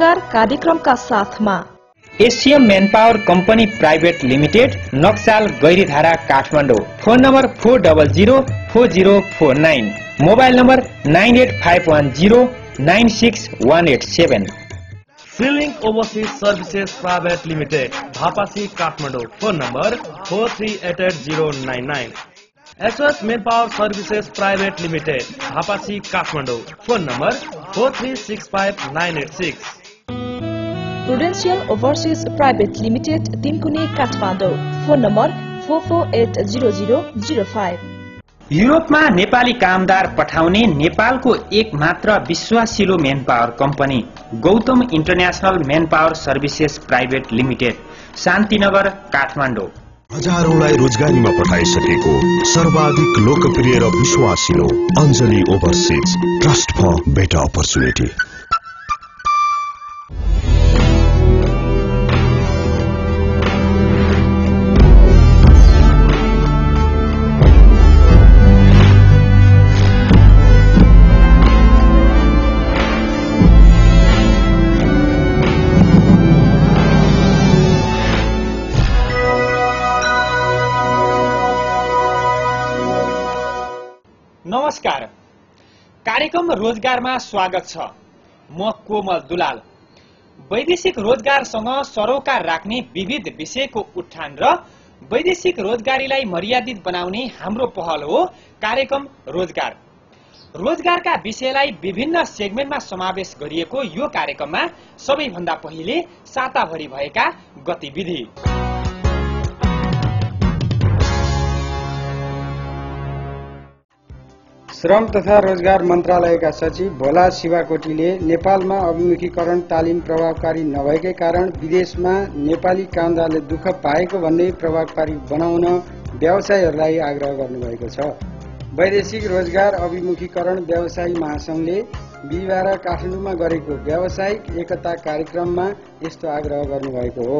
रोजगार कार्यक्रमका साथमा SCM manpower company private limited, Naxal Gairidhara Kathmandu. Phone number 40040409, mobile number 9851096187। Filling overseas services private limited, Bhapasi Kathmandu. Phone number 43880999। SOS manpower services private limited, Bhapasi Kathmandu. Phone number 4365986। Prudential overseas private limited, Tinkune Kathmandu. Phone number 44800005। युरोपमा नेपाली कामदार पठाउने नेपालको एक मात्र विश्वासिलो manpower company Gautam international manpower services private limited, Shantinagar Kathmandu. हजारौंलाई रोजगारीमा पठाइसकेको सर्वाधिक लोकप्रिय र विश्वासिलो Anjali overseas, trust for better opportunity. नमस्कार, कार्यक्रम रोजगारमा स्वागत छ। म कोमल दुलाल। वैदेशिक रोजगारसँग सरोकार राख्ने विविध विषयको उत्थान र वैदेशिक रोजगारीलाई मर्यादित बनाउने हाम्रो पहल हो कार्यक्रम रोजगार। रोजगारका विषयलाई विभिन्न सेगमेन्टमा समावेश गरिएको यो कार्यक्रममा सबैभन्दा पहिले साताभरि भएका गतिविधि। श्रम तथा रोजगार मन्त्रालयका सचिव भोला शिवाकोटीले नेपालमा अभिमुखीकरण तालिम प्रभावकारी नभएकै कारण विदेशमा नेपाली कामदारले दुःख पाएको भन्ने प्रभावकारी बनाउन व्यवसायीहरूलाई आग्रह गर्नुभएको छ। वैदेशिक रोजगार अभिमुखीकरण व्यवसायी महासंघले बिहिबार काठमाडौँमा गरेको व्यावसायिक एकता कार्यक्रममा यस्तो आग्रह गर्नुभएको हो।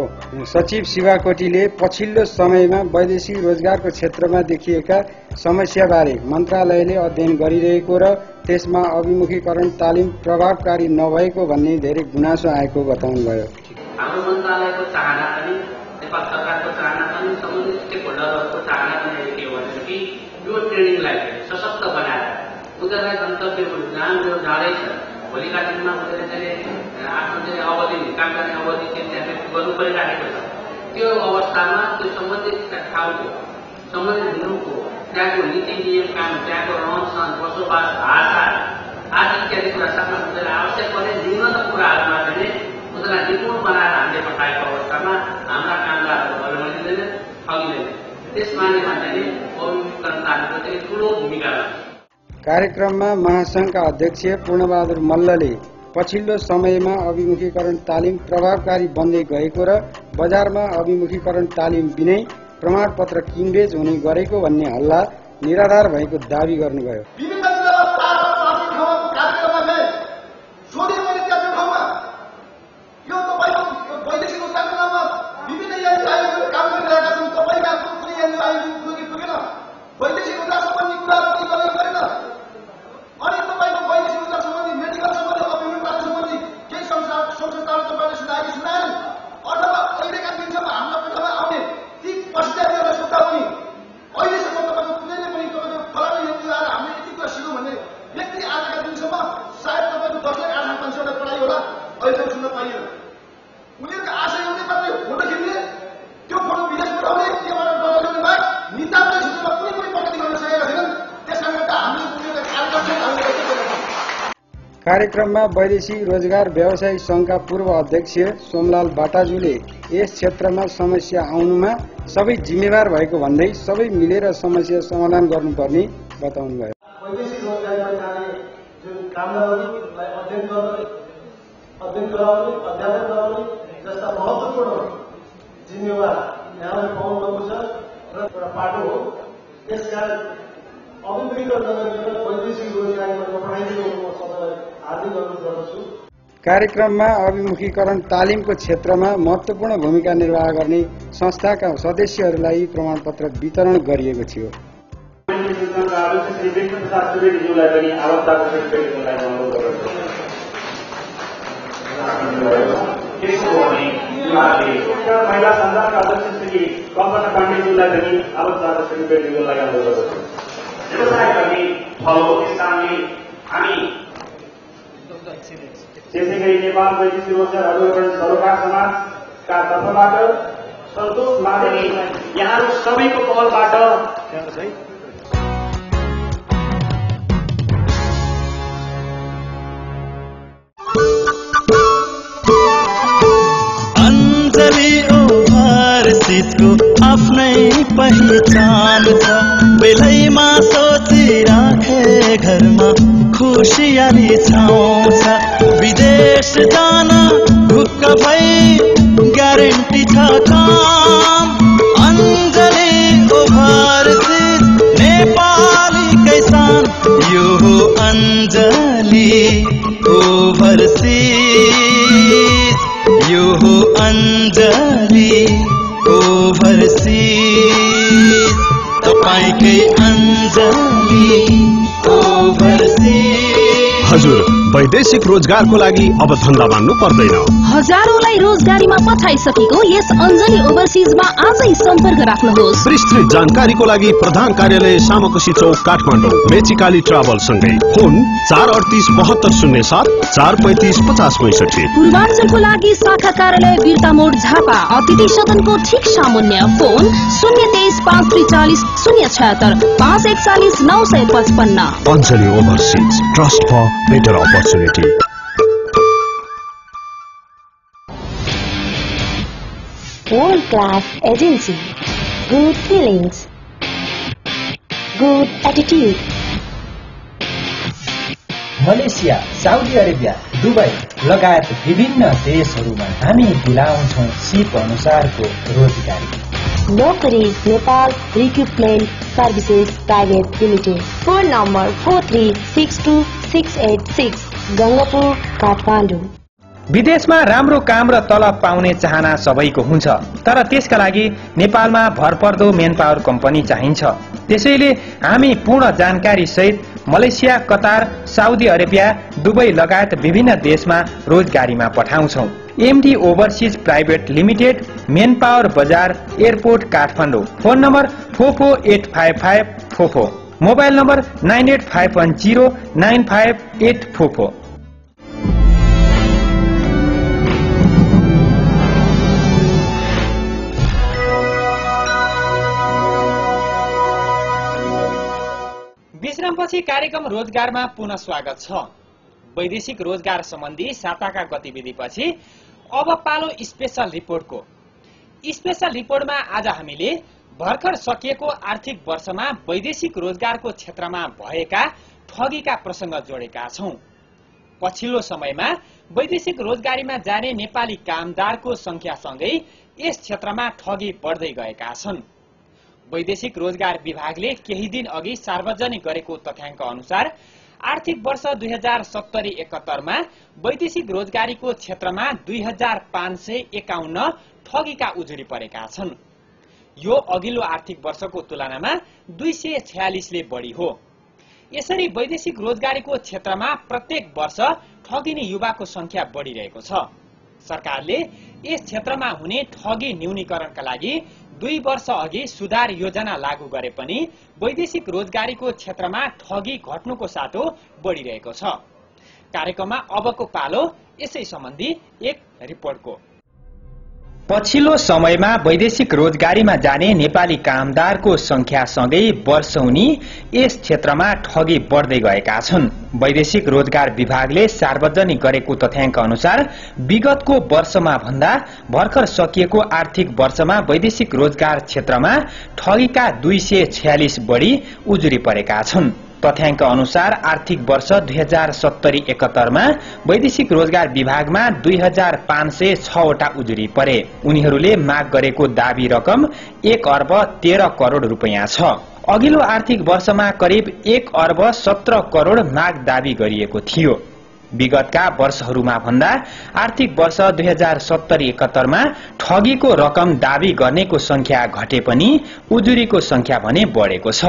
सचिव शिवाकोटीले पछिल्लो समयमा वैदेशिक रोजगारको क्षेत्रमा देखिएका समस्याबारे मन्त्रालयले अध्ययन गरिरहेको र त्यसमा अभिमुखीकरण तालिम प्रभावकारी नभएको भन्ने धेरै गुनासो आएको बताउनुभयो। हाम्रो मन्त्रालयको चाहना पनि नेपाल सरकारको चाहना पनि सम्बन्धित स्टेकहोल्डरहरूको चाहना पनि के हो भनेदेखि यो ट्रेनिङलाई सशक्त बनाएर उनीहरूलाई गन्तव्य जहाँ जो जाँदैछ भोलिका दिनमा उनीहरूले आफ्नो चाहिँ अवधि काम गर्ने अवधि चाहिँ गर्नु परिराखेको छ। त्यो अवस्थामा त्यो सम्बन्धित ठाउँको सम्बन्धित हुनुको त्यहाँको नीति नियम काम, त्यहाँको रहन सहन, बसोबास, भाषा आदि इत्यादि कुरा साथमा उनीहरूलाई आवश्यक पर्ने न्यूनतम कुराहरूमा चाहिँ उनीहरूलाई निपुण बनाएर हामीले पठाएको अवस्थामा हाम्रा कामदारहरू अलमलिँदैन, ठगिँदैन। त्यसमा नै भन्दाखेरि अभिमुखीकरण तालिमको चाहिँ ठूलो भूमिका छ। कार्यक्रममा महासंघका अध्यक्ष पूर्णबहादुर मल्लले पछिल्लो समयमा अभिमुखीकरण तालिम प्रभावकारी बन्दै गएको र बजारमा अभिमुखीकरण तालिम बिनै प्रमाणपत्र किनबेच हुने गरेको भन्ने हल्ला निराधार भएको दावी गर्नुभयो। कार्यक्रममा वैदेशिक रोजगार व्यवसायी संघका पूर्व अध्यक्ष सोमलाल बाटाजुले यस क्षेत्रमा समस्या आउनुमा सबै जिम्मेवार भएको भन्दै सबै मिलेर समस्या समाधान गर्नुपर्ने बताउनुभयो। वैदेशिक रोजगारीमा जाने जुन कामदारहरूलाई अध्ययन गराउने, अध्यापन गराउने जस्ता महत्त्वपूर्ण जिम्मेवार यहाँले पाउनुभएको छ र एउटा पाटो हो। यसकारण अभिमुखीकरण नगरिकन वैदेशिक रोजगारीमा नपठाइदिनु म सबैलाई हार्दिक अनुरोध गर्दछु। कार्यक्रममा अभिमुखीकरण तालिमको क्षेत्रमा महत्त्वपूर्ण भूमिका निर्वाह गर्ने संस्थाका सदस्यहरूलाई प्रमाणपत्र वितरण गरिएको थियो। त्यसो हो भने उहाँले महिला सञ्जालका अध्यक्ष श्री कल्पना पाण्डेज्यूलाई पनि आलोचना श्रीको लागि अनुरोध गर्दछु। व्यवसाय गर्ने फलो स्थानले हामी त्यसै गरी नेपाल वैदेशिक रोजगार अभिवर्धन सरोकार समाजका तर्फबाट सन्तोष माधवी यहाँहरू सबैको पहलबाट अञ्जली ओभरसिजको आफ्नै पहिचान छ। बेलैमा सोचिराखे घरमा खुसियाली छाउँछ। विदेश जान ढुक्क भई ग्यारेन्टी छ काम। अञ्जली ओभरसिज नेपाली कैसान यो हो अञ्जली ओभरसिज यो हो अञ्जली ओभरसिज तपाईकै अञ्जली ओभरसिज। हजुर वैदेशिक रोजगारको लागि अब धन्दा मान्नु पर्दैन। हजारौंलाई रोजगारीमा पठाइसकेको यस अञ्जली ओभरसिजमा आजै सम्पर्क राख्नुहोस्। विस्तृत जानकारीको लागि प्रधान कार्यालय सामकोशी चौक काठमाडौँ मेचिकाली ट्राभल सँगै फोन 4387207 4355065। पूर्वाञ्चलको लागि शाखा कार्यालय बिर्ता मोड झापा अतिथि सदनको ठिक सामुन्य phone 023 543 076 541 955। Anjali overseas trust for better opportunity. World class agency, good feelings, good attitude. Malaysia, Saudi Arabia, Dubai लगायत विभिन्न देशहरूमा हामी दिलाउँछौँ सिप अनुसारको रोजगारी। Nokari Nepal recruitment services private limited. Phone number 4362686 Gangapur Kathmandu. विदेशमा राम्रो काम र तलब पाउने चाहना सबैको हुन्छ, तर त्यसका लागि नेपालमा भरपर्दो मेनपावर कम्पनी चाहिन्छ। त्यसैले हामी पूर्ण जानकारी सहित Malaysia, Qatar, Saudi Arabia, Dubai लगायत विभिन्न देशमा रोजगारीमा पठाउँछौं। MD overseas private limited, manpower बजार, airport Kathmandu. Phone number 4485544, mobile number 9851095844। विश्रामपछि कार्यक्रम रोजगारमा पुनः स्वागत छ। वैदेशिक रोजगार सम्बन्धी साताका गतिविधिपछि अब पालो स्पेशल रिपोर्टको। स्पेशल रिपोर्टमा आज हामीले भर्खर सकिएको आर्थिक वर्षमा वैदेशिक रोजगारको क्षेत्रमा भएका ठगीका प्रसंग जोडेका छौं। पछिल्लो समयमा वैदेशिक रोजगारीमा जाने नेपाली कामदारको संख्यासँगै यस क्षेत्रमा ठगी बढ्दै गएका छन्। वैदेशिक रोजगार विभागले केही दिन अघि सार्वजनिक गरेको तथ्याङ्क अनुसार आर्थिक वर्ष 2070-71 मा वैदेशिक रोजगारीको क्षेत्रमा 2551 ठगीका उजुरी परेका छन्। यो अघिल्लो आर्थिक वर्षको तुलनामा 246 ले बढी हो। यसरी वैदेशिक रोजगारीको क्षेत्रमा प्रत्येक वर्ष ठगिने युवाको संख्या बढिरहेको छ। सरकारले यस क्षेत्रमा हुने ठगी न्यूनीकरणका लागि 2 वर्ष अघि सुधार योजना लागू गरे पनि वैदेशिक रोजगारीको क्षेत्रमा ठगी घट्नुको साटो बढिरहेको छ। कार्यक्रममा अबको पालो यसै सम्बन्धी एक रिपोर्टको। पछिल्लो समयमा वैदेशिक रोजगारीमा जाने नेपाली कामदारको संख्यासँगै वर्षौनी यस क्षेत्रमा ठगी बढ्दै गएका छन्। वैदेशिक रोजगार विभागले सार्वजनिक गरेको तथ्याङ्क अनुसार विगतको वर्षमा भन्दा भर्खर सकिएको आर्थिक वर्षमा वैदेशिक रोजगार क्षेत्रमा ठगीका 246 बढी उजुरी परेका छन्। तथ्याङ्क अनुसार आर्थिक वर्ष 2070-71 मा वैदेशिक रोजगार विभागमा 2506 वटा उजुरी परे। उनीहरूले माग गरेको दाबी रकम 1 अर्ब 13 करोड़ रुपैयाँ छ। अघिल्लो आर्थिक वर्षमा करिब 1 अर्ब 17 करोड़ माग दाबी गरिएको थियो। विगतका वर्षहरूमा भन्दा आर्थिक वर्ष 2070-71 मा ठगीको रकम दाबी गर्नेको संख्या घटे पनि उजुरीको संख्या भने बढेको छ।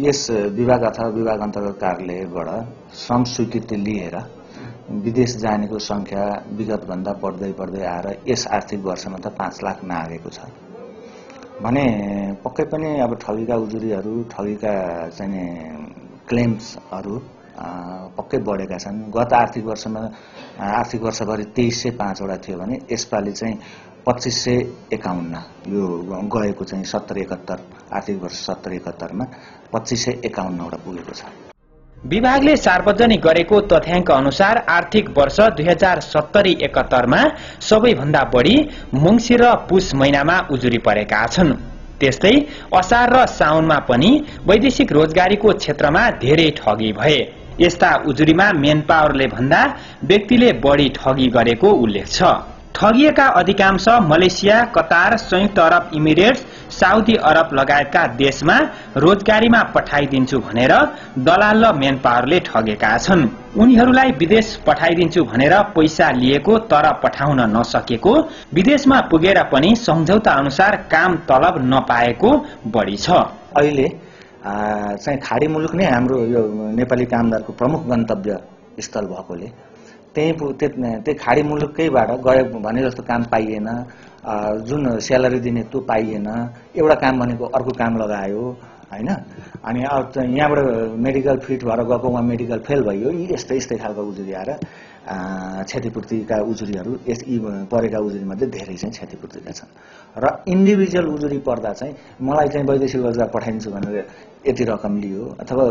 यस विभाग अथवा विभाग अन्तर्गत कार्यालयबाट श्रम स्वीकृति लिएर विदेश जानेको संख्या विगतभन्दा बढ्दै बढ्दै आएर यस आर्थिक वर्षमा त 5 लाख नआगेको छ भने पक्कै पनि अब ठगीका उजुरीहरू ठगीका चाहिँ क्लेम्सहरू पक्कै बढेका छन्। गत आर्थिक वर्षभरि 2305 वटा थियो भने यसपालि चाहिँ 2551 यो गएको चाहिँ 70-71 आर्थिक वर्ष 70-71 मा 2551 वटा पुगेको छ। विभागले सार्वजनिक गरेको तथ्याङ्क अनुसार आर्थिक वर्ष 2070-71 मा सबैभन्दा बढी मङ्सिर र पुष महिनामा उजुरी परेका छन्। त्यस्तै असार र साउनमा पनि वैदेशिक रोजगारीको क्षेत्रमा धेरै ठगी भए। यस्ता उजुरीमा मेन पावरले भन्दा व्यक्तिले बढी ठगी गरेको उल्लेख छ। ठगिएका अधिकांश मलेसिया, कतार, संयुक्त अरब इमिरेट्स, साउदी अरब लगायतका देशमा रोजगारीमा पठाइदिन्छु भनेर दलाल र मेन पावरले ठगेका छन्। उनीहरूलाई विदेश पठाइदिन्छु भनेर पैसा लिएको तर पठाउन नसकेको, विदेशमा पुगेर पनि सम्झौता अनुसार काम तलब नपाएको बढी छ। अहिले चाहिँ खाडी मुलुक नै हाम्रो यो नेपाली कामदारको प्रमुख गन्तव्य स्थल भएकोले त्यही खाडी मुलुकैबाट गयो भने जस्तो काम पाइएन, जुन स्यालेरी दिने त्यो पाइएन, एउटा काम भनेको अर्को काम लगायो हैन। अनि यहाँबाट मेडिकल फिट भएर गएको उहाँ मेडिकल फेल भयो। यी यस्तै खालको उजुरी आएर क्षतिपूर्तिका उजुरीहरू यी परेका उजुरीमध्ये धेरै चाहिँ क्षतिपूर्तिका छन्। र इन्डिभिजुअल उजुरी पर्दा चाहिँ मलाई चाहिँ वैदेशिक रोजगार पठाइदिन्छु भनेर यति रकम लियो अथवा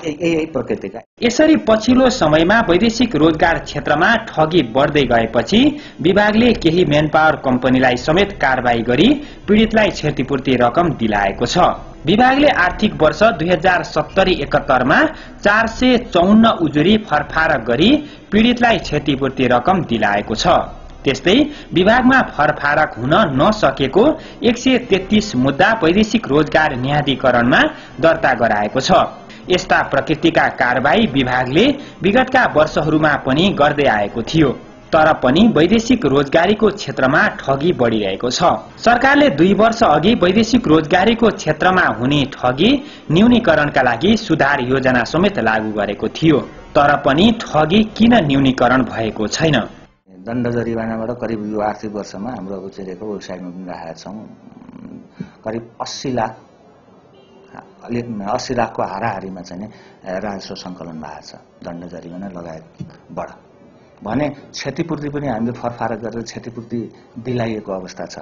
यही प्रकृतिका। यसरी पछिल्लो समयमा वैदेशिक रोजगार क्षेत्रमा ठगी बढ्दै गएपछि विभागले केही मेन पावर कम्पनीलाई समेत कारबाही गरी पीडितलाई क्षतिपूर्ति रकम दिलाएको छ। विभागले आर्थिक वर्ष 2070-71 मा 454 उजुरी फरफारक गरी पीडितलाई क्षतिपूर्ति रकम दिलाएको छ। त्यस्तै विभागमा फरफारक हुन नसकेको 133 मुद्दा वैदेशिक रोजगार न्यायाधिकरणमा दर्ता गराएको छ। यस्ता प्रकृतिका कारबाही विभागले विगतका वर्षहरूमा पनि गर्दै आएको थियो, तर पनि वैदेशिक रोजगारीको क्षेत्रमा ठगी बढिरहेको छ। सरकारले 2 वर्ष अघि वैदेशिक रोजगारीको क्षेत्रमा हुने ठगी न्यूनीकरणका लागि सुधार योजना समेत लागू गरेको थियो, तर पनि ठगी किन न्यूनीकरण भएको छैन? दण्ड जरिवानाबाट करिब यो आर्थिक वर्षमा हाम्रो उचेरेको वेबसाइटमा पनि राखेका छौं, करिब 80 लाखको हाराहारीमा चाहिँ राजस्व संकलन भएको छ दण्ड जरिवाना लगायतबाट। भने क्षतिपूर्ति पनि हामीले फरफारक गरेर क्षतिपूर्ति दिलाइएको अवस्था छ।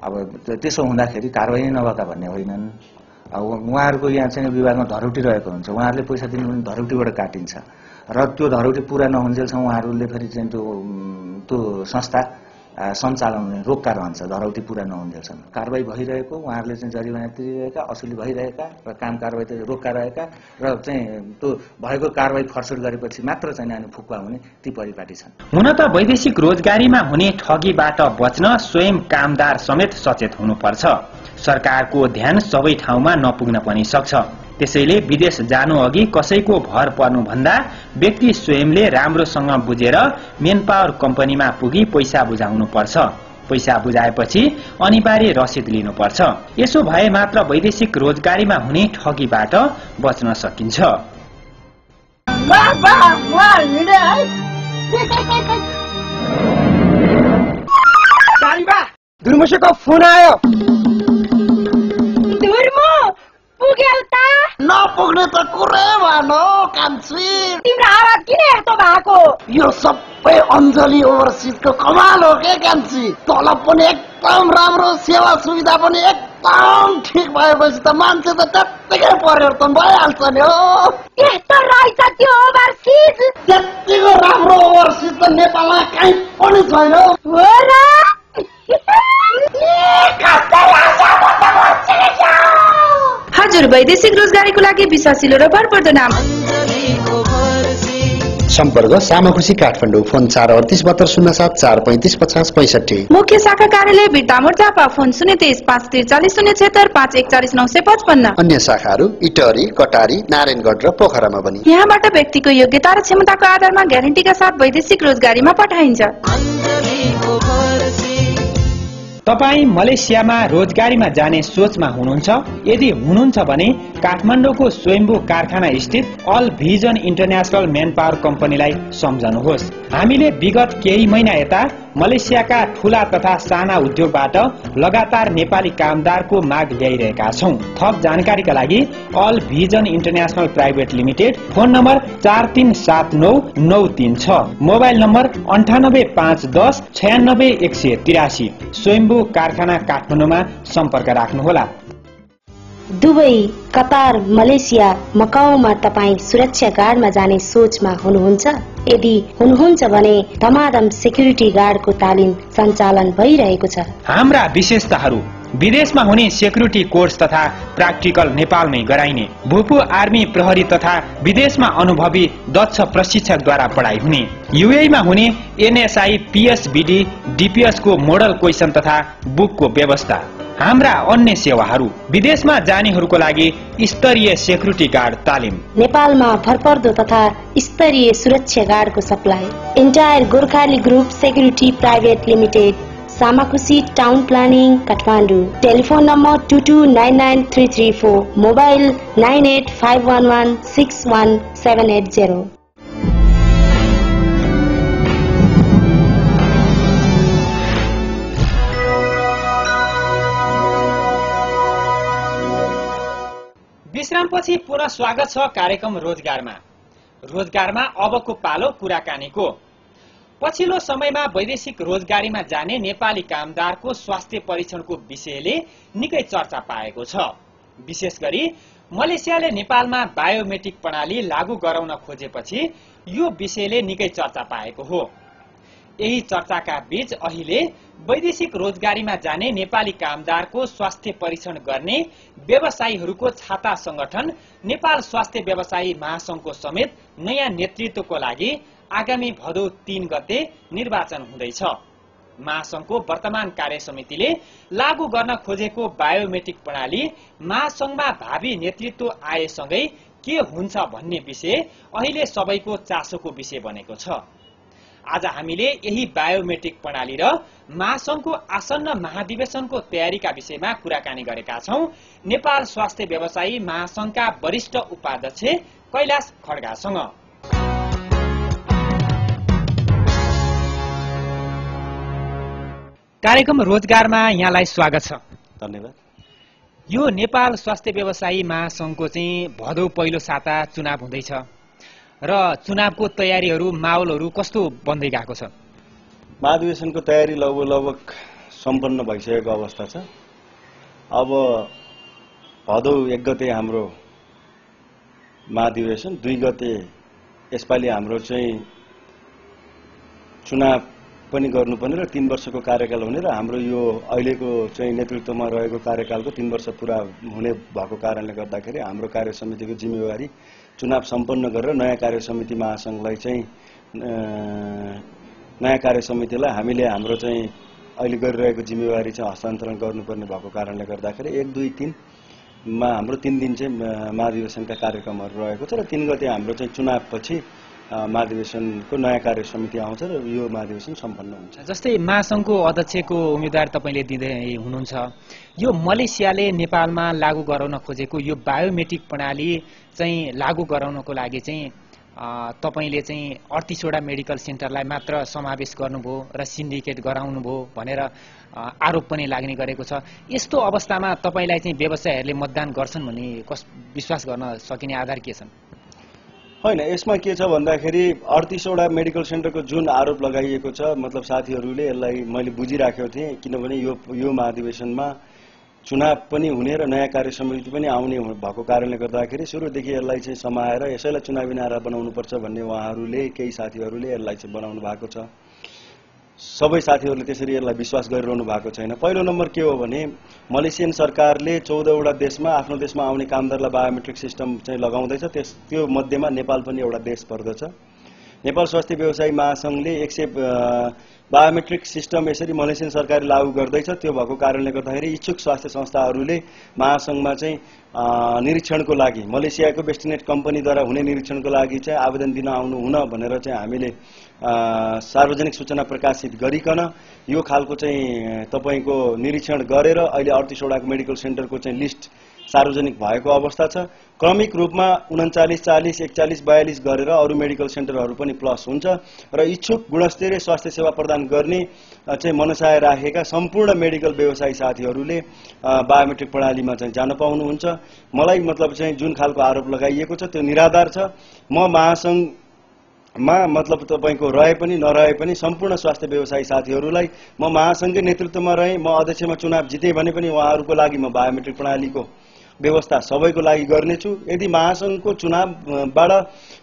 अब त्यसो हुँदाखेरि कारबाही नभएका भन्ने होइनन्। अब उहाँहरूको यहाँ चाहिँ विभागमा धरौटी रहेको हुन्छ, उहाँहरूले पैसा दिनु पनि धरौटीबाट काटिन्छ र त्यो धरौटी पूरा नहुन्जेलसम्म उहाँहरूले फेरि चाहिँ त्यो संस्था सञ्चालन हुने रोक्का रहन्छ। धरौटी पूरा नहुन्जेलसम्म कारबाही भइरहेको, उहाँहरूले चाहिँ जरिवाना तिरिरहेका, असुली भइरहेका र काम कारबाही रोक्का रहेका र चाहिँ त्यो भएको कारबाही फर्सुट गरेपछि मात्र चाहिँ नानी फुक्का हुने ती परिपाटी छन्। हुन त वैदेशिक रोजगारीमा हुने ठगीबाट बच्न स्वयं कामदार समेत सचेत हुनुपर्छ। सरकारको ध्यान सबै ठाउँमा नपुग्न पनि सक्छ। त्यसैले विदेश जानु अघि कसैको भर पर्नुभन्दा व्यक्ति स्वयंले राम्रोसँग बुझेर मेन पावर कम्पनीमा पुगी पैसा बुझाउनु पर्छ। पैसा बुझाएपछि अनिवार्य रसिद लिनुपर्छ। यसो भए मात्र वैदेशिक रोजगारीमा हुने ठगीबाट बच्न सकिन्छ। दुर्मुसको फोन आयो। पुग्यो त नपुग्ने त कुरै भनौ कान्छी। तिम्रो हालत किन यस्तो भएको? यो सबै अञ्जली ओभरसिजको कमाल हो के कान्छी। तलब पनि एकदम राम्रो, सेवा सुविधा पनि एकदम ठिक भएपछि त मान्छे त त्यत्तिकै परिवर्तन भइहाल्छ नि हो। यस्तो रहेछ त्यो ओभरसिज। त्यत्तिको राम्रो ओभरसिज त नेपालमा कहीँ पनि छैन हो र। हजुर, वैदेशिक रोजगारीको लागि विश्वासिलो र भरपर्दो नाम। सम्पर्क सामाखुसी काठमाडौँ, फोन 4387207 4355065। मुख्य शाखा कार्यालय बिर्तामोड झापा, फोन 023-543-076 541-955। अन्य शाखाहरू इटहरी, कटारी, नारायणगढ र पोखरामा पनि। यहाँबाट व्यक्तिको योग्यता र क्षमताको आधारमा ग्यारेन्टीका साथ वैदेशिक रोजगारीमा पठाइन्छ। तपाई मलेसियामा रोजगारीमा जाने सोचमा हुनुहुन्छ? यदि हुनुहुन्छ भने काठमाडौँको स्वयम्भू कारखाना स्थित Al Vision International manpower कम्पनीलाई सम्झनुहोस्। हामीले विगत केही महिना यता मलेसियाका ठूला तथा साना उद्योगबाट लगातार नेपाली कामदारको माग ल्याइरहेका छौं। थप जानकारीका लागि Al Vision International private limited, phone number 4379936, mobile number 9851096183, Swayambhu कारखाना काठमाडौँमा सम्पर्क राख्नुहोला। दुबई, कतार, मलेसिया, मकाउमा तपाईँ सुरक्षा गार्डमा जाने सोचमा हुनुहुन्छ? यदि हुनुहुन्छ भने धमाधम सेक्युरिटी गार्डको तालिम सञ्चालन भइरहेको छ। हाम्रा विशेषताहरू: विदेशमा हुने सेक्युरिटी कोर्स तथा प्र्याक्टिकल नेपालमै गराइने, भूपू आर्मी प्रहरी तथा विदेशमा अनुभवी दक्ष प्रशिक्षकद्वारा पढाइ हुने, युएईमा हुने एनएसआई पीएसबीडी डीपीएस को मोडल क्वेशन तथा बुकको व्यवस्था। हाम्रा अन्य सेवाहरू: विदेशमा जानेहरूको लागि स्तरीय सेक्युरिटी गार्ड तालिम, नेपालमा भरपर्दो तथा स्तरीय सुरक्षा गार्डको supply, entire Gorkhali group security private limited, Samakhusi town planning, Kathmandu. Telephone number 2299334, mobile 9851161780। विश्रामपछि पुनः स्वागत छ कार्यक्रम रोजगारमा। रोजगारमा अबको पालो कुराकानीको। पछिल्लो समयमा वैदेशिक रोजगारीमा जाने नेपाली कामदारको स्वास्थ्य परीक्षणको विषयले निकै चर्चा पाएको छ। विशेष गरी मलेसियाले नेपालमा बायोमेट्रिक प्रणाली लागू गराउन खोजेपछि यो विषयले निकै चर्चा पाएको हो। यही चर्चाका बीच अहिले वैदेशिक रोजगारीमा जाने नेपाली कामदारको स्वास्थ्य परीक्षण गर्ने व्यवसायीहरूको छाता संगठन नेपाल स्वास्थ्य व्यवसायी महासंघको समेत नयाँ नेतृत्वको लागि आगामी भदौ 3 गते निर्वाचन हुँदैछ। महासंघको वर्तमान कार्य समितिले लागू गर्न खोजेको बायोमेट्रिक प्रणाली महासंघमा भावी नेतृत्व आएसँगै के हुन्छ भन्ने विषय अहिले सबैको चासोको विषय बनेको छ। आज हामीले यही बायोमेट्रिक प्रणाली र महासंघको आसन्न महाधिवेशनको तयारीका विषयमा कुराकानी गरेका छौं नेपाल स्वास्थ्य व्यवसायी महासंघका वरिष्ठ उपाध्यक्ष कैलाश खड्गासँग। कार्यक्रम रोजगारमा यहाँलाई स्वागत छ। धन्यवाद। यो नेपाल स्वास्थ्य व्यवसायी महासंघको चाहिँ भदौ पहिलो साता चुनाव हुँदैछ र चुनावको तयारीहरू माहौलहरू कस्तो बन्दै गएको छ? महाधिवेशनको तयारी लगभग सम्पन्न भइसकेको अवस्था छ। अब भदौ 1 गते हाम्रो महाधिवेशन, 2 गते यसपालि हाम्रो चाहिँ चुनाव पनि गर्नुपर्ने र 3 वर्षको कार्यकाल हुने र हाम्रो यो अहिलेको चाहिँ नेतृत्वमा रहेको कार्यकालको 3 वर्ष पूरा हुने भएको कारणले गर्दाखेरि हाम्रो कार्य समितिको जिम्मेवारी चुनाव सम्पन्न गरेर नयाँ कार्य समिति महासंघलाई चाहिँ नयाँ कार्य समितिलाई हामीले हाम्रो चाहिँ अहिले गरिरहेको जिम्मेवारी चाहिँ हस्तान्तरण गर्नुपर्ने भएको कारणले गर्दाखेरि 1, 2, 3 मा हाम्रो 3 दिन चाहिँ महाधिवेशनका कार्यक्रमहरू रहेको छ र 3 गते हाम्रो चाहिँ चुनावपछि महाधिवेशनको नयाँ कार्य समिति आउँछ र यो महाधिवेशन सम्पन्न हुन्छ। जस्तै महासंघको अध्यक्षको उम्मेदवार तपाईले दिँदै हुनुहुन्छ, यो मलेसियाले नेपालमा लागू गराउन खोजेको यो बायोमेट्रिक प्रणाली चाहिँ लागू गराउनको लागि चाहिँ तपाईले चाहिँ 38 वटा मेडिकल सेन्टरलाई मात्र समावेश गर्नुभयो र सिन्डिकेट गराउनुभयो भनेर आरोप पनि लाग्ने गरेको छ। यस्तो अवस्थामा तपाईलाई चाहिँ व्यवसायीहरूले मतदान गर्छन् भन्ने विश्वास गर्न सकिने आधार के छन्? होइन, यसमा के छ भन्दाखेरि 38 वटा मेडिकल सेन्टरको जुन आरोप लगाइएको छ, मतलब साथीहरूले यसलाई मैले बुझिराखेको थिएँ, किनभने यो महाधिवेशनमा चुनाव पनि हुने र नयाँ कार्य समिति पनि आउने भएको कारणले गर्दाखेरि सुरुदेखि यसलाई चाहिँ समाएर यसैलाई चुनावी नारा बनाउनुपर्छ भन्ने उहाँहरूले, केही साथीहरूले यसलाई चाहिँ बनाउनु भएको छ। सबै साथीहरूले त्यसरी यसलाई विश्वास गरिरहनु भएको छैन। पहिलो नम्बर के हो भने मलेसियन सरकारले 14 वटा देशमा आफ्नो देशमा आउने कामदारलाई बायोमेट्रिक सिस्टम चाहिँ लगाउँदैछ। त्यो मध्येमा नेपाल पनि एउटा देश पर्दछ। नेपाल स्वास्थ्य व्यवसायी महासंघले 100 बायोमेट्रिक सिस्टम यसरी मलेसियन सरकारले लागू गर्दैछ। त्यो भएको कारणले गर्दाखेरि इच्छुक स्वास्थ्य संस्थाहरूले महासंघमा चाहिँ निरीक्षणको लागि मलेसियाको बेस्टनेट कम्पनीद्वारा हुने निरीक्षणको लागि चाहिँ आवेदन दिन आउनु हुन भनेर चाहिँ हामीले सार्वजनिक सूचना प्रकाशित गरिकन यो खालको चाहिँ तपाईको निरीक्षण गरेर अहिले 38 वटाको मेडिकल सेन्टरको चाहिँ लिस्ट सार्वजनिक भएको अवस्था छ। क्रमिक रूपमा 39, 40, 41, 42 गरेर अरू मेडिकल सेन्टरहरू पनि प्लस हुन्छ र इच्छुक गुणस्तरीय स्वास्थ्य सेवा प्रदान गर्ने चाहिँ मनसाय राखेका सम्पूर्ण मेडिकल व्यवसायी साथीहरूले बायोमेट्रिक प्रणालीमा चाहिँ जान पाउनुहुन्छ। मलाई मतलब चाहिँ जुन खालको आरोप लगाइएको छ त्यो निराधार छ। म महासंघमा मतलब तपाईको रहे पनि नरहे पनि सम्पूर्ण स्वास्थ्य व्यवसायी साथीहरूलाई म महासंघकै नेतृत्वमा रहे, म अध्यक्षमा चुनाव जिते भने पनि उहाँहरूको लागि म बायोमेट्रिक प्रणालीको व्यवस्था सबैको लागि गर्नेछु। यदि महासंघको चुनावबाट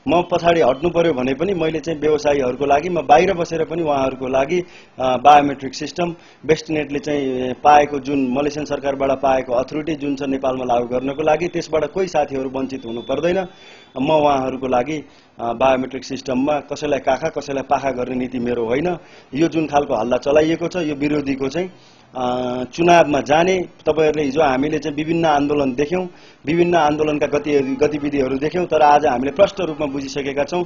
म पछाडि हट्नु पर्यो भने पनि मैले चाहिँ व्यवसायीहरूको लागि म बाहिर बसेर पनि उहाँहरूको लागि बायोमेट्रिक सिस्टम बेस्टनेटले चाहिँ पाएको जुन मलेसियन सरकारबाट पाएको अथोरिटी जुन छ नेपालमा लागू गर्नको लागि त्यसबाट कोही साथीहरू वञ्चित हुनु पर्दैन। म उहाँहरूको लागि बायोमेट्रिक सिस्टममा कसैलाई काखा कसैलाई पाखा गर्ने नीति मेरो होइन। यो जुन खालको हल्ला चलाइएको छ यो विरोधीको चाहिँ चुनावमा जाने तपाईहरुले हिजो हामीले चाहिँ विभिन्न आन्दोलन देख्यौं, विभिन्न आन्दोलनका गतिविधिहरू देख्यौं, तर आज हामीले प्रष्ट रूपमा बुझिसकेका छौं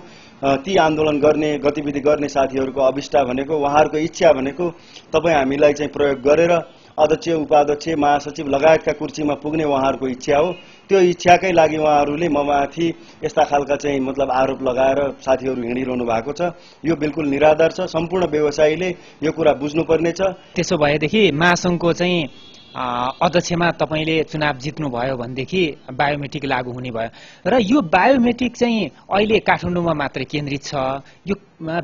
ती आन्दोलन गर्ने गतिविधि गर्ने साथीहरूको अभिष्टा भनेको उहाँहरूको इच्छा भनेको तपाई हामीलाई चाहिँ प्रयोग गरेर अध्यक्ष उपाध्यक्ष महासचिव लगायतका कुर्सीमा पुग्ने उहाँहरूको इच्छा हो। त्यो इच्छाकै लागि उहाँहरूले ममाथि यस्ता खालका चाहिँ मतलब आरोप लगाएर साथीहरू हिँडिरहनु भएको छ। यो बिल्कुल निराधार छ। सम्पूर्ण व्यवसायीले यो कुरा बुझ्नुपर्ने छ। त्यसो भएदेखि महासंघको चाहिँ अध्यक्षमा तपाईले चुनाव जित्नु भयो भनेदेखि बायोमेट्रिक लागू हुने भयो र यो बायोमेट्रिक चाहिँ अहिले काठमाडौँमा मात्र केन्द्रित छ। यो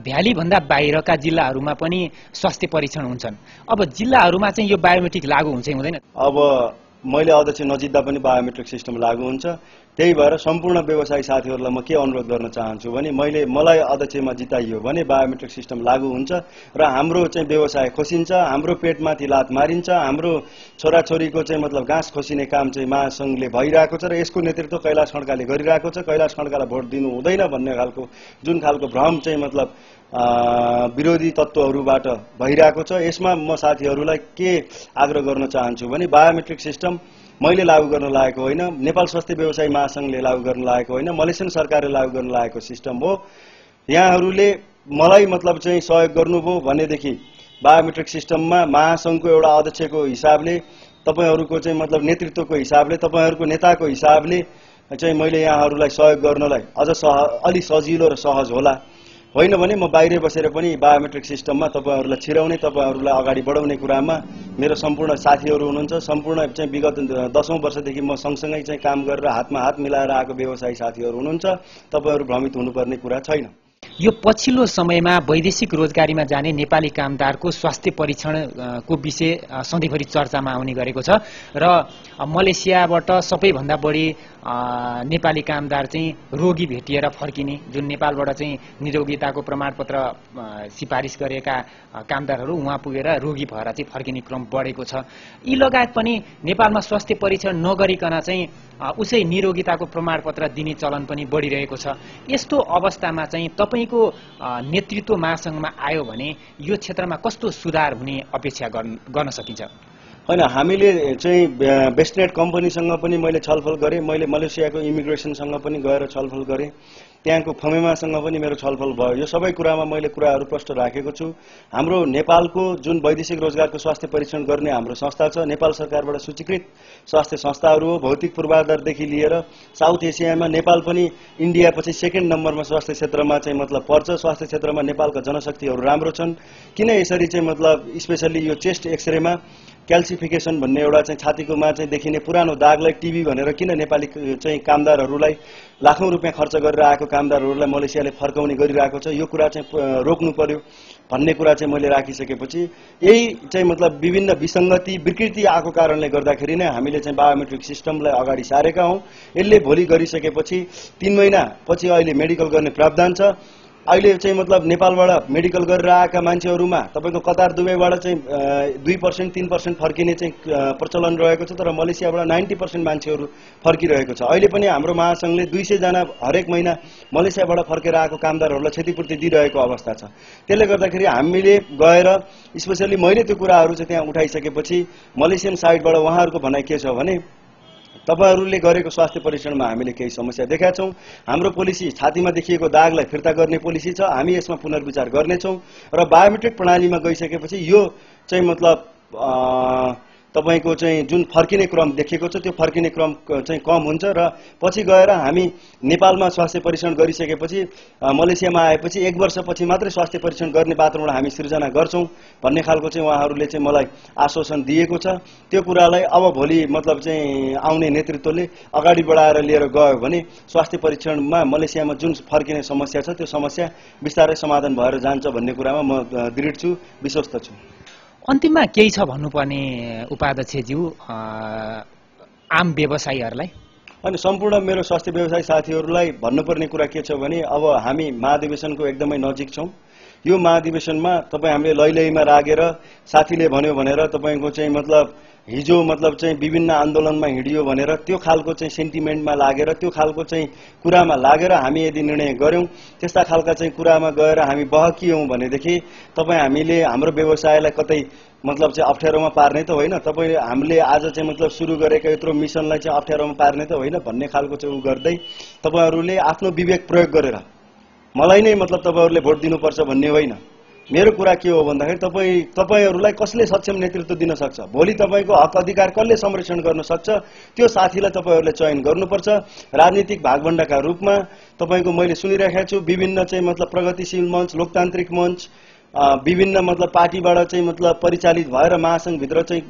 भ्याली भन्दा बाहिरका जिल्लाहरूमा पनि स्वास्थ्य परीक्षण हुन्छन्। अब जिल्लाहरूमा चाहिँ यो बायोमेट्रिक लागू हुन्छ हुँदैन? अब मैले अध्यक्ष नजित्दा पनि बायोमेट्रिक सिस्टम लागू हुन्छ। त्यही भएर सम्पूर्ण व्यवसायी साथीहरूलाई म के अनुरोध गर्न चाहन्छु भने मलाई अध्यक्षमा जिताइयो भने बायोमेट्रिक सिस्टम लागू हुन्छ र हाम्रो चाहिँ व्यवसाय खोसिन्छ, हाम्रो पेटमाथि लात मारिन्छ, हाम्रो छोराछोरीको चाहिँ मतलब घाँस खोसिने काम चाहिँ महासंघले भइरहेको छ र यसको नेतृत्व कैलाश खड्काले गरिरहेको छ। कैलाश खड्कालाई भोट दिनु हुँदैन भन्ने खालको जुन खालको भ्रम चाहिँ मतलब विरोधी तत्त्वहरूबाट भइरहेको छ। यसमा म साथीहरूलाई के आग्रह गर्न चाहन्छु भने बायोमेट्रिक सिस्टम मैले लागू गर्न लागेको होइन, नेपाल स्वास्थ्य व्यवसायी महासंघले लागू गर्न लागेको होइन, मलेसियन सरकारले लागू गर्न लागेको सिस्टम हो। यहाँहरूले मलाई मतलब चाहिँ सहयोग गर्नुभयो भनेदेखि बायोमेट्रिक सिस्टममा महासंघको एउटा अध्यक्षको हिसाबले तपाईहरूको चाहिँ मतलब नेतृत्वको हिसाबले तपाईहरूको नेताको हिसाबले चाहिँ मैले यहाँहरूलाई सहयोग गर्नलाई अझ अलि सजिलो र सहज होला। होइन भने म बाहिर बसेर पनि बायोमेट्रिक सिस्टममा तपाईहरूलाई छिराउने तपाईहरूलाई अगाडि बढाउने कुरामा मेरो सम्पूर्ण साथीहरू हुनुहुन्छ। सम्पूर्ण चाहिँ विगत 10औं वर्षदेखि म सँगसँगै चाहिँ काम गरेर हातमा हात मिलाएर आएको व्यवसायी साथीहरू हुनुहुन्छ। तपाईहरू भ्रमित हुनुपर्ने कुरा छैन। यो पछिल्लो समयमा वैदेशिक रोजगारीमा जाने नेपाली कामदारको स्वास्थ्य परीक्षणको विषय सधैँभरि चर्चामा आउने गरेको छ र मलेसियाबाट सबैभन्दा बढी नेपाली कामदार चाहिँ रोगी भेटिएर फर्किने, जुन नेपालबाट चाहिँ निरोगिताको प्रमाणपत्र सिफारिस गरेका कामदारहरू उहाँ पुगेर रोगी भएर चाहिँ फर्किने क्रम बढेको छ। यी लगायत पनि नेपालमा स्वास्थ्य परीक्षण नगरिकन चाहिँ उसै निरोगिताको प्रमाणपत्र दिने चलन पनि बढिरहेको छ। यस्तो अवस्थामा चाहिँ तपाईको नेतृत्व महासंघमा आयो भने यो क्षेत्रमा कस्तो सुधार हुने अपेक्षा गर्न सकिन्छ? होइन, हामीले चाहिँ बेस्टनेट कम्पनीसँग पनि मैले छलफल गरेँ, मैले मलेसियाको इमिग्रेसनसँग पनि गएर छलफल गरेँ, त्यहाँको फमेमासँग पनि मेरो छलफल भयो। यो सबै कुरामा मैले कुराहरू प्रष्ट राखेको छु। हाम्रो नेपालको जुन वैदेशिक रोजगारको स्वास्थ्य परीक्षण गर्ने हाम्रो संस्था छ, नेपाल सरकारबाट सूचीकृत स्वास्थ्य संस्थाहरू हो। भौतिक पूर्वाधारदेखि लिएर साउथ एसियामा नेपाल पनि इन्डियापछि सेकेन्ड नम्बरमा स्वास्थ्य क्षेत्रमा चाहिँ मतलब पर्छ। स्वास्थ्य क्षेत्रमा नेपालका जनशक्तिहरू राम्रो छन्। किन यसरी चाहिँ मतलब स्पेसल्ली यो चेस्ट एक्सरेमा क्याल्सिफिकेसन भन्ने एउटा चाहिँ छातीकोमा चाहिँ देखिने पुरानो दागलाई टिबी भनेर किन नेपाली चाहिँ कामदारहरूलाई लाखौं रुपियाँ खर्च गरेर आएको कामदारहरूलाई मलेसियाले फर्काउने गरिरहेको छ, यो कुरा चाहिँ रोक्नु पर्यो भन्ने कुरा चाहिँ मैले राखिसकेपछि यही चाहिँ मतलब विभिन्न विसंगति विकृति आएको कारणले गर्दाखेरि नै हामीले चाहिँ बायोमेट्रिक सिस्टमलाई अगाडि सारेका हौं। यसले भोलि गरिसकेपछि 3 महिना पछि अहिले मेडिकल गर्ने प्रावधान छ। अहिले चाहिँ मतलब नेपालबाट मेडिकल गरेर आएका मान्छेहरूमा तपाईँको कतार दुबईबाट चाहिँ 2% 3% फर्किने चाहिँ प्रचलन रहेको छ, तर मलेसियाबाट 90% मान्छेहरू फर्किरहेको छ। अहिले पनि हाम्रो महासङ्घले 200 जना हरेक महिना मलेसियाबाट फर्केर आएको कामदारहरूलाई क्षतिपूर्ति दिइरहेको अवस्था छ। त्यसले गर्दाखेरि हामीले गएर स्पेसली मैले त्यो कुराहरू चाहिँ त्यहाँ उठाइसकेपछि मलेसियन साइडबाट उहाँहरूको भनाइ के छ भने तपाईहरूले गरेको स्वास्थ्य परीक्षणमा हामीले केही समस्या देखेका छौँ, हाम्रो पोलिसी छातीमा देखिएको दागलाई फिर्ता गर्ने पोलिसी छ, हामी यसमा पुनर्विचार गर्नेछौँ र बायोमेट्रिक प्रणालीमा गइसकेपछि यो चाहिँ मतलब तपाईको चाहिँ जुन फर्किने क्रम देखिएको छ त्यो फर्किने क्रम चाहिँ कम हुन्छ र पछि गएर हामी नेपालमा स्वास्थ्य परीक्षण गरिसकेपछि मलेसियामा आएपछि 1 वर्षपछि मात्रै स्वास्थ्य परीक्षण गर्ने वातावरण हामी सृजना गर्छौं भन्ने खालको चाहिँ उहाँहरूले चाहिँ मलाई आश्वासन दिएको छ। त्यो कुरालाई अब भोलि मतलब चाहिँ आउने नेतृत्वले अगाडि बढाएर लिएर गयो भने स्वास्थ्य परीक्षणमा मलेसियामा जुन फर्किने समस्या छ त्यो समस्या बिस्तारै समाधान भएर जान्छ भन्ने कुरामा म दृढ छु, विश्वस्त छु। अन्तिममा केही छ भन्नुपर्ने उपाध्यक्षज्यू आम व्यवसायीहरूलाई? अनि सम्पूर्ण मेरो स्वास्थ्य व्यवसायी साथीहरूलाई भन्नुपर्ने कुरा के छ भने अब हामी महाधिवेशनको एकदमै नजिक छौं। यो महाधिवेशनमा तपाईँ हामीले लैलैमा राखेर साथीले भन्यो भनेर तपाईको चाहिँ मतलब हिजो मतलब चाहिँ विभिन्न आन्दोलनमा हिडियो भनेर त्यो खालको चाहिँ सेन्टिमेन्टमा लागेर त्यो खालको चाहिँ कुरामा लागेर हामी यदि निर्णय गर्यौं, त्यस्ता खालका चाहिँ कुरामा गएर हामी बहकियौं भनेदेखि तपाईँ हामीले हाम्रो व्यवसायलाई कतै मतलब चाहिँ अप्ठ्यारोमा पार्ने त होइन, तपाईँ हामीले आज चाहिँ मतलब सुरु गरेका यत्रो मिसनलाई चाहिँ अप्ठ्यारोमा पार्ने त होइन भन्ने खालको चाहिँ उ गर्दै तपाईहरूले आफ्नो विवेक प्रयोग गरेर मलाई नै मतलब तपाईहरूले भोट दिनुपर्छ भन्ने होइन। मेरो कुरा के हो भन्दाखेरि तपाईहरूलाई कसले सक्षम नेतृत्व दिन सक्छ, भोलि तपाईको हक अधिकार कसले संरक्षण गर्न सक्छ त्यो साथीलाई तपाईहरूले चयन गर्नुपर्छ। राजनीतिक भागभण्डाका रूपमा तपाईको मैले सुनिरहेको छु विभिन्न चाहिँ मतलब प्रगतिशील मञ्च, लोकतान्त्रिक मञ्च, विभिन्न मतलब पार्टीबाट चाहिँ मतलब परिचालित भएर महासंघ भित्र चाहिँ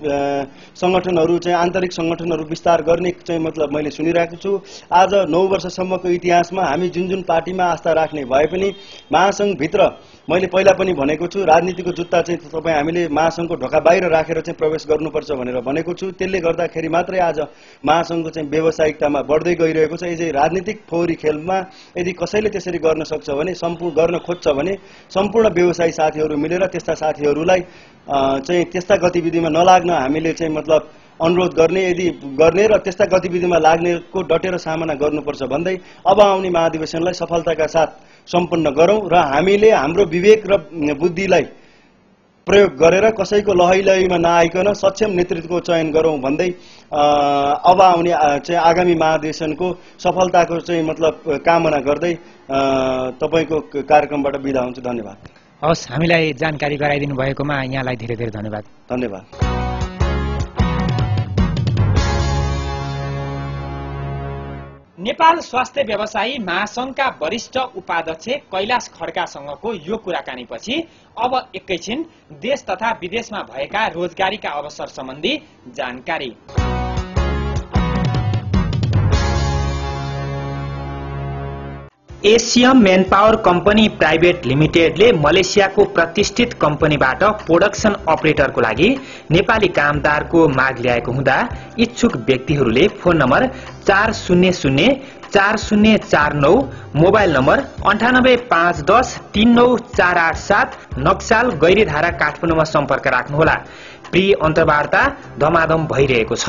संगठनहरू चाहिँ आन्तरिक संगठनहरू विस्तार गर्ने चाहिँ मतलब मैले सुनिरहेको छु। आज 9 वर्षसम्मको इतिहासमा हामी जुन जुन पार्टीमा आस्था राख्ने भए पनि महासंघ भित्र मैले पहिला पनि भनेको छु राजनीतिको जुत्ता चाहिँ तपाईँ हामीले महासंघको ढोका बाहिर राखेर चाहिँ प्रवेश गर्नुपर्छ भनेर भनेको छु। त्यसले गर्दाखेरि मात्रै आज महासंघको चाहिँ व्यावसायिकतामा बढ्दै गइरहेको छ। यदि राजनीतिक फोहोरी खेलमा यदि कसैले त्यसरी गर्न सक्छ भने सम्पूर्ण गर्न खोज्छ भने सम्पूर्ण व्यवसायी साथीहरू मिलेर त्यस्ता साथीहरूलाई चाहिँ त्यस्ता गतिविधिमा नलाग्न हामीले चाहिँ मतलब अनुरोध गर्ने, यदि गर्ने र त्यस्ता गतिविधिमा लाग्नेको डटेर सामना गर्नुपर्छ भन्दै अब आउने महाधिवेशनलाई सफलताका साथ सम्पन्न गरौं र हामीले हाम्रो विवेक र बुद्धिलाई प्रयोग गरेर कसैको लहैलहीमा नआइकन सक्षम नेतृत्वको चयन गरौं भन्दै अब आउने चाहिँ आगामी महाधिवेशनको सफलताको चाहिँ मतलब कामना गर्दै तपाईको कार्यक्रमबाट बिदा हुन्छु। धन्यवाद। हवस्, हामीलाई जानकारी गराइदिनु भएकोमा यहाँलाई धेरै धेरै धन्यवाद। धन्यवाद। नेपाल स्वास्थ्य व्यवसायी महासंघका वरिष्ठ उपाध्यक्ष कैलाश खड्कासँगको यो कुराकानीपछि अब एकैछिन देश तथा विदेशमा भएका रोजगारीका अवसर सम्बन्धी जानकारी। एसियम मैनपावर कंपनी प्राइवेट लिमिटेडले मलेसियाको प्रतिष्ठित कंपनीबाट प्रोडक्सन अपरेटरको लागि नेपाली कामदारको माग ल्याएको हुँदा इच्छुक व्यक्तिहरूले phone number 4004049, mobile number 9851039487 Naxal Gairidhara काठमाडौँमा सम्पर्क राख्नुहोला। प्री अन्तर्वार्ता धमाधम भइरहेको छ।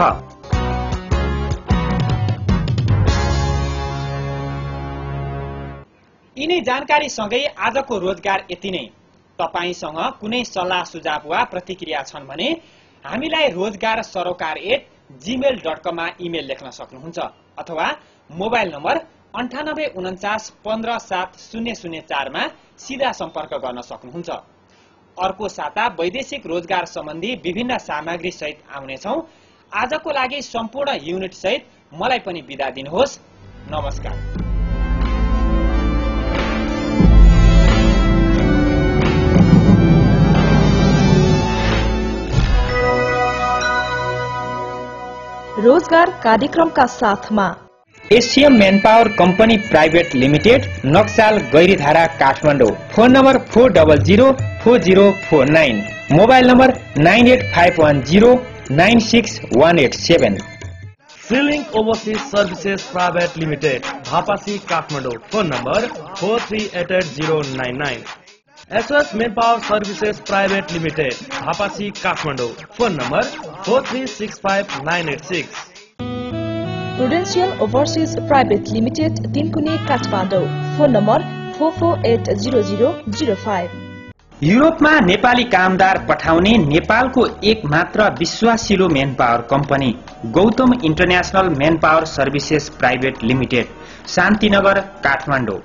यिनै जानकारी सँगै आजको रोजगार यति नै। तपाईसँग कुनै सल्लाह सुझाव वा प्रतिक्रिया छन् भने हामीलाई rozgar@gmail.com मा इमेल लेख्न सक्नुहुन्छ अथवा मोबाइल नम्बर 9849157004 मा सीधा सम्पर्क गर्न सक्नुहुन्छ। अर्को साता वैदेशिक रोजगार सम्बन्धी विभिन्न सामग्री सहित आउनेछौं। आजको लागि सम्पूर्ण युनिट सहित मलाई पनि बिदा दिनुहोस्। नमस्कार। रोजगार कार्यक्रमका साथमा एसियम manpower company private limited, Naxal Gairidhara Kathmandu. Phone number 4004049, mobile number 98510961187। Ceiling overseas services private limited Bhapasi Kathmandu phone number 43880099 SS manpower services private limited Bhapasi Kathmandu phone number 4365986 prudential overseas private limited Tinkune Kathmandu phone number 44800005 युरोपमा नेपाली कामदार पठाउने नेपालको एक मात्र विश्वासिलो manpower company Gautam international manpower services private limited Shantinagar Kathmandu